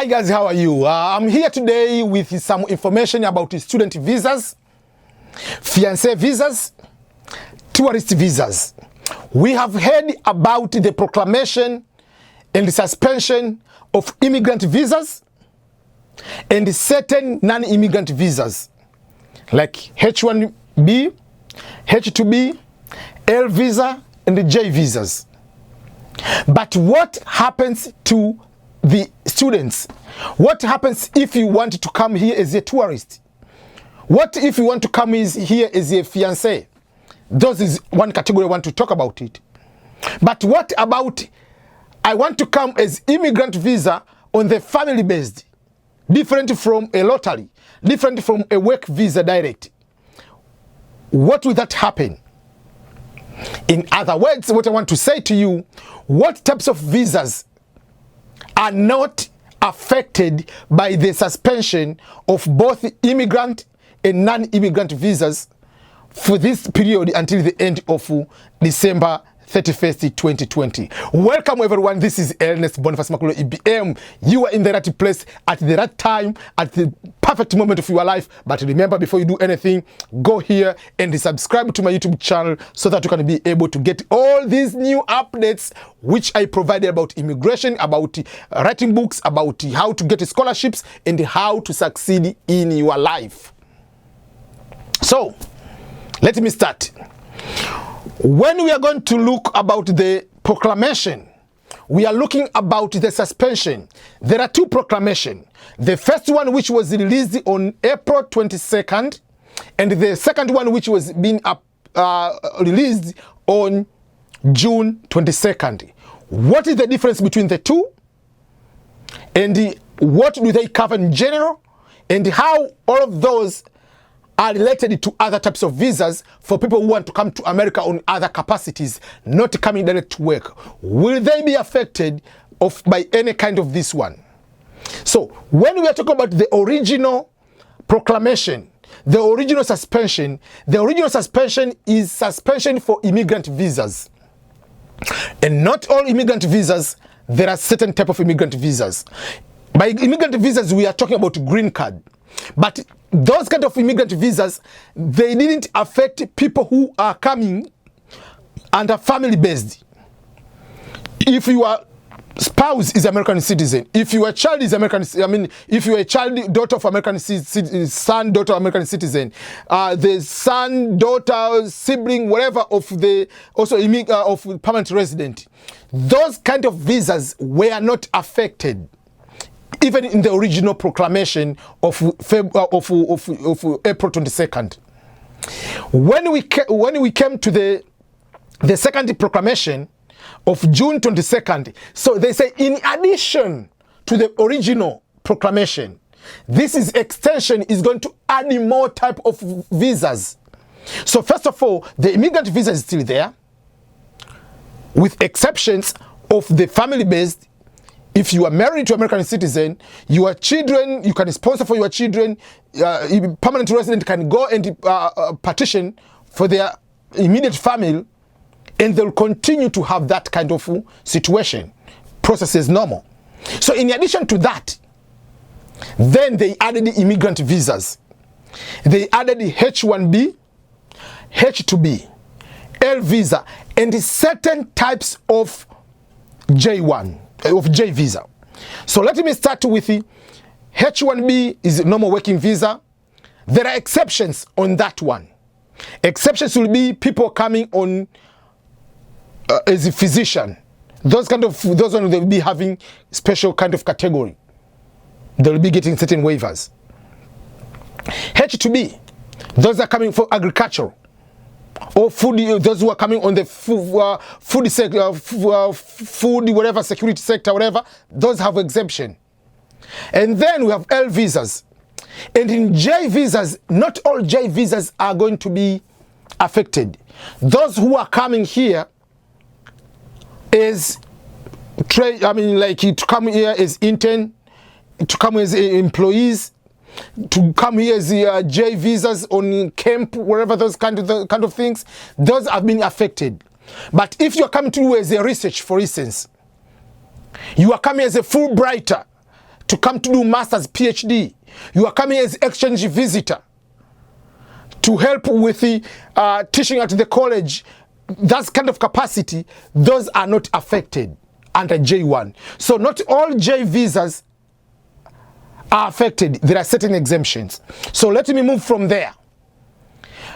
Hi guys, how are you? I'm here today with some information about student visas, fiancé visas, tourist visas. We have heard about the proclamation and the suspension of immigrant visas and certain non-immigrant visas like H1B, H2B, L visa, and the J visas. But what happens to the students? What happens if you want to come here as a tourist? What if you want to come here as a fiancé? Those is one category I want to talk about it. But what about I want to come as immigrant visa on the family based, different from a lottery, different from a work visa direct? What will that happen? In other words, what I want to say to you, what types of visas are not affected by the suspension of both immigrant and non-immigrant visas for this period until the end of December 31st, 2020. Welcome everyone, this is Ernest Boniface Makulo EBM. You are in the right place at the right time, at the perfect moment of your life. But remember, before you do anything, go here and subscribe to my YouTube channel so that you can be able to get all these new updates which I provided about immigration, about writing books, about how to get scholarships, and how to succeed in your life. So, let me start. When we are going to look about the proclamation, we are looking about the suspension. There are two proclamations. The first one which was released on April 22nd, and the second one which was being released on June 22nd. What is the difference between the two? And what do they cover in general? And how all of those are related to other types of visas for people who want to come to America on other capacities, not coming direct to work. Will they be affected by any kind of this one? So when we are talking about the original proclamation, the original suspension is suspension for immigrant visas. And not all immigrant visas, there are certain type of immigrant visas. By immigrant visas, we are talking about green card. But those kind of immigrant visas, they didn't affect people who are coming and are family based. If your spouse is American citizen, if your child is American, if you are a child, daughter of American citizen, son, daughter of American citizen, the son, daughter, sibling, whatever of the of permanent resident, those kind of visas were not affected, even in the original proclamation of April 22nd. When we came to the second proclamation of June 22nd, so they say in addition to the original proclamation, this is extension is going to add more type of visas. So first of all, the immigrant visa is still there, with exceptions of the family-based. If you are married to an American citizen, your children, you can sponsor for your children, permanent resident can go and petition for their immediate family, and they'll continue to have that kind of situation. Process is normal. So in addition to that, then they added the immigrant visas. They added the H1B, H2B, L visa, and certain types of J1. Of J visa. So let me start with the H1B is a normal working visa. There are exceptions on that one. Exceptions will be people coming on as a physician. Those ones will be having special kind of category. They will be getting certain waivers. H2B, those are coming for agriculture. Or food, those who are coming on the food sector, food, whatever, security sector, whatever, those have exemption. And then we have L visas. And in J visas, not all J visas are going to be affected. Those who are coming here as to come here as intern, to come as employees, to come here as J visas on camp, wherever those kind of things, those have been affected. But if you're coming to as a research, for instance, you are coming as a Fulbrighter, to come to do master's, PhD. You are coming as exchange visitor to help with the teaching at the college. That kind of capacity, those are not affected under J1. So not all J visas are affected. There are certain exemptions. So let me move from there.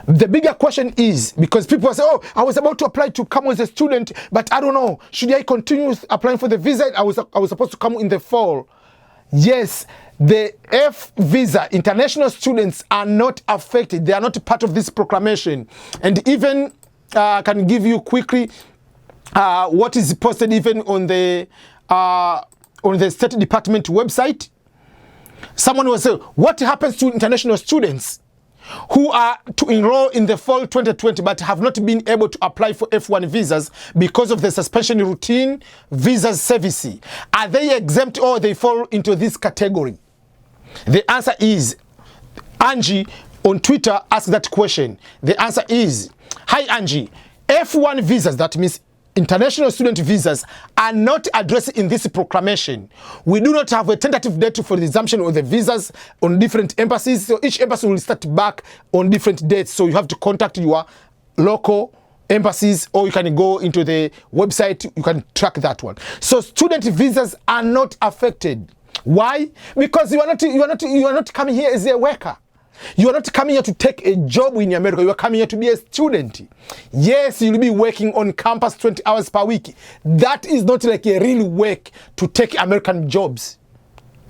The bigger question is, because people say, oh, I was about to apply to come as a student, but I don't know, should I continue applying for the visa? I was supposed to come in the fall. Yes, the F visa, international students are not affected. They are not part of this proclamation. And even I can give you quickly what is posted even on the State Department website. Someone will say, what happens to international students who are to enroll in the fall 2020 but have not been able to apply for F1 visas because of the suspension routine visas service? Are they exempt or they fall into this category? The answer is, Angie on Twitter asked that question. The answer is, hi Angie, F1 visas, that means international student visas, are not addressed in this proclamation. We do not have a tentative date for the resumption of the visas on different embassies. So each embassy will start back on different dates. So you have to contact your local embassies, or you can go into the website, you can track that one. So student visas are not affected. Why? Because you are not coming here as a worker. You are not coming here to take a job in America. You are coming here to be a student. Yes, you'll be working on campus 20 hours per week. That is not like a real work to take American jobs.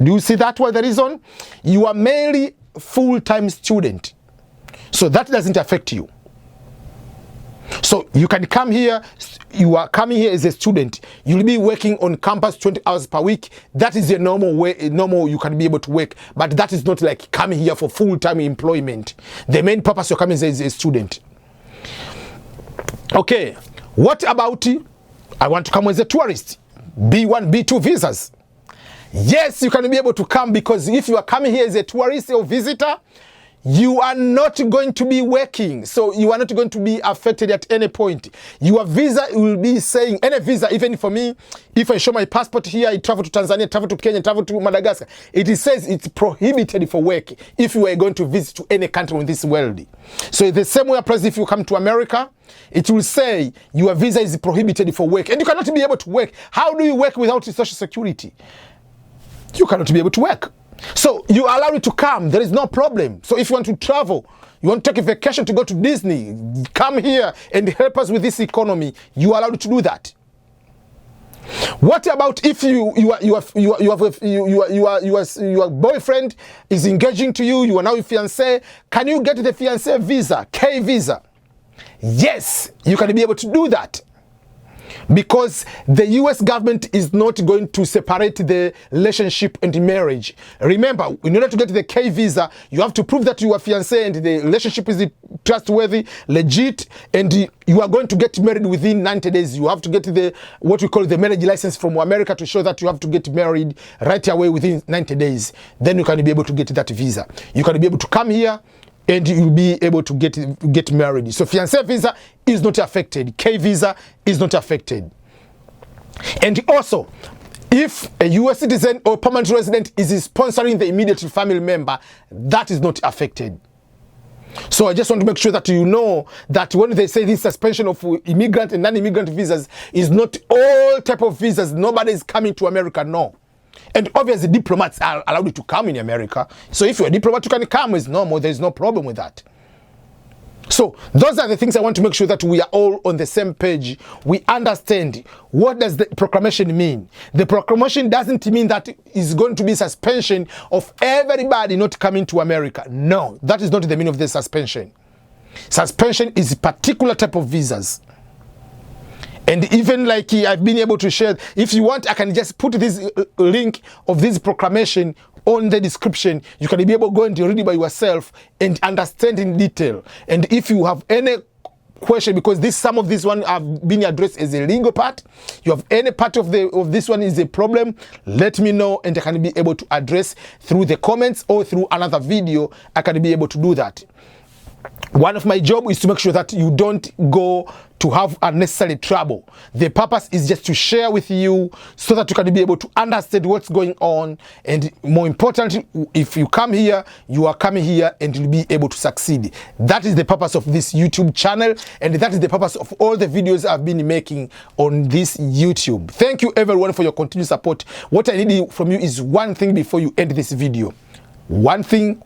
Do you see that was the reason? You are mainly full-time student. So that doesn't affect you. So you can come here, you are coming here as a student. You'll be working on campus 20 hours per week. That is a normal way, you can be able to work. But that is not like coming here for full-time employment. The main purpose you're coming as a student. Okay, what about, I want to come as a tourist? B1, B2 visas. Yes, you can be able to come, because if you are coming here as a tourist or visitor, you are not going to be working, so you are not going to be affected at any point. Your visa will be saying, any visa, even for me, if I show my passport here, I travel to Tanzania, travel to Kenya, travel to Madagascar, it says it's prohibited for work if you are going to visit to any country in this world. So the same way applies if you come to America, it will say your visa is prohibited for work, and you cannot be able to work. How do you work without social security? You cannot be able to work. So you allow it to come, there is no problem. So if you want to travel, you want to take a vacation to go to Disney, come here and help us with this economy, you are allowed to do that. What about if your boyfriend is engaging to you, you are now a fiancé? Can you get the fiancé visa, K visa? Yes, you can be able to do that. Because the US government is not going to separate the relationship and marriage. Remember, in order to get the K visa, you have to prove that you are fiancé and the relationship is trustworthy, legit, and you are going to get married within 90 days. You have to get what we call the marriage license from America to show that you have to get married right away within 90 days. Then you can be able to get that visa. You can be able to come here and you'll be able to get married. So fiancé visa is not affected. K visa is not affected. And also, if a US citizen or permanent resident is sponsoring the immediate family member, that is not affected. So I just want to make sure that you know that when they say this suspension of immigrant and non-immigrant visas is not all type of visas. Nobody is coming to America, no. And obviously diplomats are allowed to come in America. So if you're a diplomat, you can come as normal. There's no problem with that. So those are the things I want to make sure that we are all on the same page. We understand, what does the proclamation mean? The proclamation doesn't mean that it's going to be suspension of everybody not coming to America. No, that is not the meaning of the suspension. Suspension is a particular type of visas. And even like I've been able to share, if you want, I can just put this link of this proclamation on the description. You can be able to go and read it by yourself and understand in detail. And if you have any question, because some of this one have been addressed as a legal part, you have any part of this one is a problem, let me know and I can be able to address through the comments or through another video. I can be able to do that. One of my job is to make sure that you don't go to have unnecessary trouble. The purpose is just to share with you so that you can be able to understand what's going on, and more importantly, if you come here, you are coming here and you'll be able to succeed. That is the purpose of this YouTube channel, and that is the purpose of all the videos I've been making on this YouTube. Thank you everyone for your continued support. What I need from you is one thing before you end this video. One thing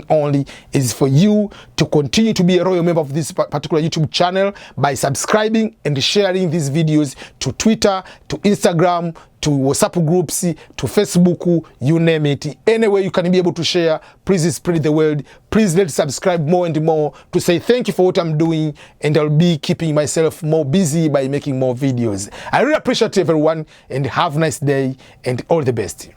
only, is for you to continue to be a royal member of this particular YouTube channel by subscribing and sharing these videos to Twitter, to Instagram, to WhatsApp groups, to Facebook, you name it. Anyway you can be able to share, please spread the word. Please let's subscribe more and more to say thank you for what I'm doing, and I'll be keeping myself more busy by making more videos. I really appreciate everyone, and have a nice day and all the best.